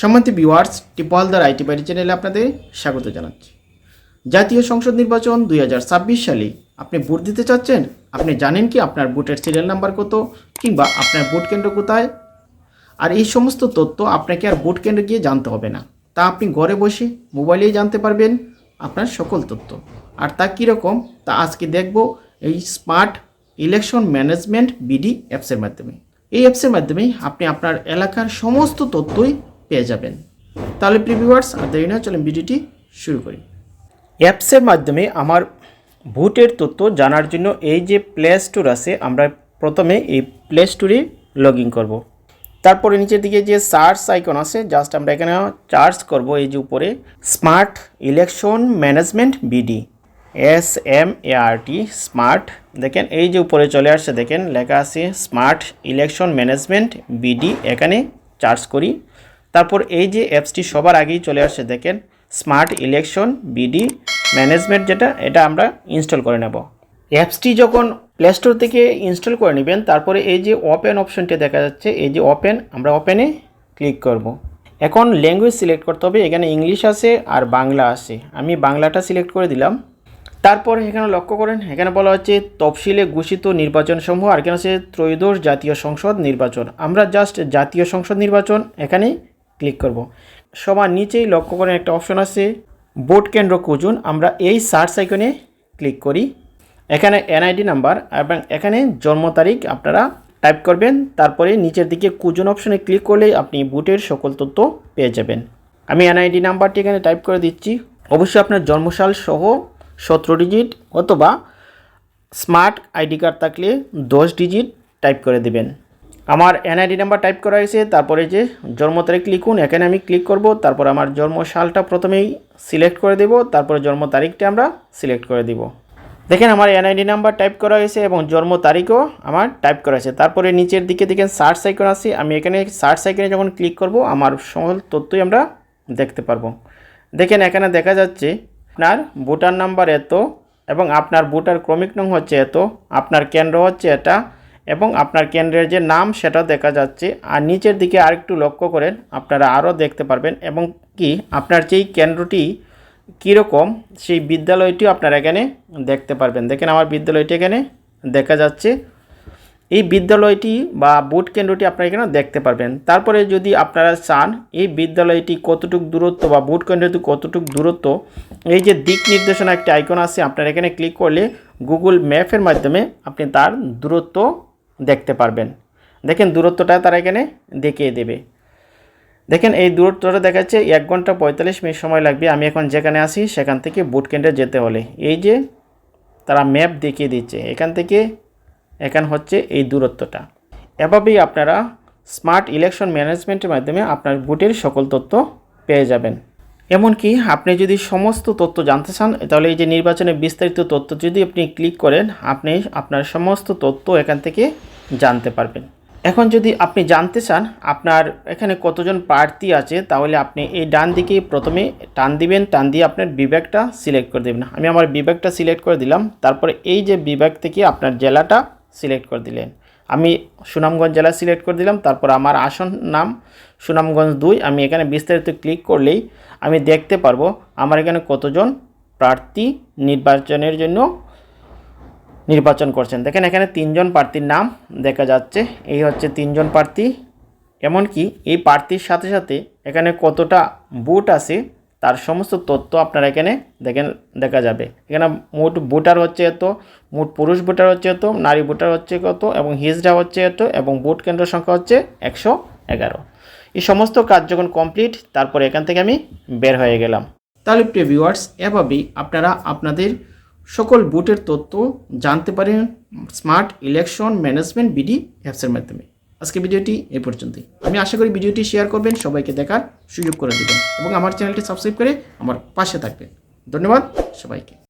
সম্মানিত viewers, টিপলদার IT বাড়ি চ্যানেলে আপনাদের স্বাগত জানাচ্ছি। জাতীয় সংসদ নির্বাচন 2026 সালে আপনি ভোট দিতে চাচ্ছেন? আপনি জানেন কি আপনার ভোটের সিরিয়াল নাম্বার কত, কিংবা আপনার ভোট কেন্দ্র কোথায়? আর এই সমস্ত তথ্য আপনাকে আর ভোট কেন্দ্রে গিয়ে জানতে হবে না, তা আপনি ঘরে বসে মোবাইলেই জানতে পারবেন আপনার সকল তথ্য। আর তা কীরকম তা আজকে দেখব এই স্মার্ট ইলেকশন ম্যানেজমেন্ট বিডি অ্যাপসের মাধ্যমে। এই অ্যাপসের মাধ্যমে আপনি আপনার এলাকার সমস্ত তথ্যই পেয়ে যাবেন। তাহলে ভিউয়ার্স, আর দেরি না, চলুন ভিডিওটি শুরু করি। অ্যাপসের মাধ্যমে আমার ভোটের তথ্য জানার জন্য এই যে প্লে স্টোর আছে, আমরা প্রথমে এই প্লে স্টোরে লগ ইন করবো। তারপরে নিচের দিকে যে সার্চ আইকন আছে, জাস্ট আমরা এখানে সার্চ করব এই যে উপরে smart election management BD, SMART smart. দেখেন এই যে উপরে চলে আসছে, দেখেন লেখা আছে স্মার্ট ইলেকশন ম্যানেজমেন্ট বিডি। এখানে সার্চ করি, তারপর এই যে অ্যাপসটি সবার আগেই চলে আসছে, দেখেন স্মার্ট ইলেকশন বিডি ম্যানেজমেন্ট, এটা আমরা ইনস্টল করে নেব। অ্যাপসটি যখন প্লে স্টোর থেকে ইনস্টল করে নেবেন, তারপরে এই যে ওপেন অপশনটি দেখা যাচ্ছে, এই যে ওপেন, আমরা ওপেনে ক্লিক করব। এখন ল্যাঙ্গুয়েজ সিলেক্ট করতে হবে, এখানে ইংলিশ আছে আর বাংলা আছে, আমি বাংলাটা সিলেক্ট করে দিলাম। তারপর এখানে লক্ষ্য করেন, এখানে বলা হচ্ছে তফসিলে ঘোষিত নির্বাচনসমূহ, আর এখানে আছে ত্রয়োদশ জাতীয় সংসদ নির্বাচন। আমরা জাস্ট জাতীয় সংসদ নির্বাচন এখানেই ক্লিক করব। সবার নিচেই লক্ষ্য করেন একটা অপশন আছে ভোট কেন্দ্র খুঁজুন, আমরা এই সার্চ আইকনে ক্লিক করি। এখানে NID নাম্বার এবং এখানে জন্ম তারিখ আপনারা টাইপ করবেন। তারপরে নিচের দিকে খুঁজুন অপশনে ক্লিক করলেই আপনি ভোটের সকল তথ্য পেয়ে যাবেন। আমি NID নাম্বারটি এখানে টাইপ করে দিচ্ছি। অবশ্যই আপনার জন্মসাল সহ 17 ডিজিট অথবা স্মার্ট ID কার্ড থাকলে 10 ডিজিট টাইপ করে দেবেন। আমার NID নাম্বার টাইপ করা হয়েছে, তারপরে যে জন্ম তারিখ লিখুন, এখানে আমি ক্লিক করব। তারপর আমার জন্মসালটা প্রথমেই সিলেক্ট করে দেব, তারপরে জন্ম তারিখটা আমরা সিলেক্ট করে দিব। দেখেন আমার NID নাম্বার টাইপ করা হয়েছে এবং জন্ম তারিখও আমার টাইপ করা হয়েছে। তারপরে নিচের দিকে দেখেন সার্চ আইকন আছে, আমি এখানে সার্চ আইকনে যখন ক্লিক করব আমার সকল তথ্যই আমরা দেখতে পারবো। দেখেন এখানে দেখা যাচ্ছে আপনার ভোটার নাম্বার এত, এবং আপনার ভোটার ক্রমিক নং হচ্ছে এত, আপনার কেন্দ্র হচ্ছে এটা, এবং আপনার কেন্দ্রের যে নাম সেটা দেখা যাচ্ছে। আর নিচের দিকে আরেকটু লক্ষ্য করেন, আপনারা আরও দেখতে পারবেন, এবং কি আপনার যেই কেন্দ্রটি কীরকম সেই বিদ্যালয়টিও আপনারা এখানে দেখতে পারবেন। দেখেন আমার বিদ্যালয়টি এখানে দেখা যাচ্ছে, এই বিদ্যালয়টি বা ভোট কেন্দ্রটি আপনারা এখানে দেখতে পারবেন। তারপরে যদি আপনারা চান এই বিদ্যালয়টি কতটুকু দূরত্ব বা ভোট কেন্দ্রটি কতটুকু দূরত্ব, এই যে দিক নির্দেশনা একটা আইকন আছে, আপনারা এখানে ক্লিক করলে গুগল ম্যাপের মাধ্যমে আপনি তার দূরত্ব দেখতে পারবেন। দেখেন দূরত্বটা তারা এখানে দেখিয়ে দেবে। দেখেন এই দূরত্বটা দেখাচ্ছে 1 ঘন্টা 45 মিনিট সময় লাগবে। আমি এখন যেখানে আছি সেখান থেকে ভোট কেন্দ্রে যেতে হলে এই যে তারা ম্যাপ দেখিয়ে দিচ্ছে, এখান থেকে এখান হচ্ছে এই দূরত্বটা। এভাবেই আপনারা স্মার্ট ইলেকশন ম্যানেজমেন্টের মাধ্যমে আপনার ভোটের সকল তথ্য পেয়ে যাবেন। এমনকি আপনি যদি সমস্ত তথ্য জানতে চান, তাহলে এই যে নির্বাচনের বিস্তারিত তথ্য যদি আপনি ক্লিক করেন, আপনি আপনার সমস্ত তথ্য এখান থেকে জানতে পারবেন। এখন যদি আপনি জানতে চান আপনার এখানে কতজন প্রার্থী আছে, তাহলে আপনি এই ডান দিকে প্রথমে টান দিবেন, টান দিয়ে আপনার বিভাগটা সিলেক্ট করে দেবেন। আমি আমার বিভাগটা সিলেক্ট করে দিলাম। তারপরে এই যে বিভাগ থেকে আপনার জেলাটা সিলেক্ট করে দিলেন, আমি সুনামগঞ্জ জেলা সিলেক্ট করে দিলাম। তারপর আমার আসন নাম সুনামগঞ্জ 2। আমি এখানে বিস্তারিত ক্লিক করলেই আমি দেখতে পারবো আমার এখানে কতজন প্রার্থী নির্বাচনের জন্য নির্বাচন করছেন। দেখেন এখানে 3 জন প্রার্থীর নাম দেখা যাচ্ছে, এই হচ্ছে 3 জন প্রার্থী। এমনকি এই প্রার্থীর সাথে সাথে এখানে কতটা ভোট আছে তার সমস্ত তথ্য আপনারা এখানে দেখা যাবে। এখানে মোট ভোটার হচ্ছে এত, মোট পুরুষ ভোটার হচ্ছে এত, নারী ভোটার হচ্ছে কত, এবং হিজড়া হচ্ছে এত, এবং ভোট কেন্দ্র সংখ্যা হচ্ছে 111। এই সমস্ত কাজ যখন কমপ্লিট, তারপরে এখান থেকে আমি বের হয়ে গেলাম। তাহলে প্রিয় ভিউয়ার্স, এভাবেই আপনারা আপনাদের সকল ভোটের তথ্য জানতে পারেন স্মার্ট ইলেকশন ম্যানেজমেন্ট বিডি অ্যাপসের মাধ্যমে। আজকে ভিডিওটি এই পর্যন্তই। আমি আশা করি ভিডিওটি শেয়ার করবেন, সবাইকে দেখার সুযোগ করে দেবেন, এবং আমার চ্যানেলটি সাবস্ক্রাইব করে আমার পাশে থাকবেন। ধন্যবাদ সবাইকে।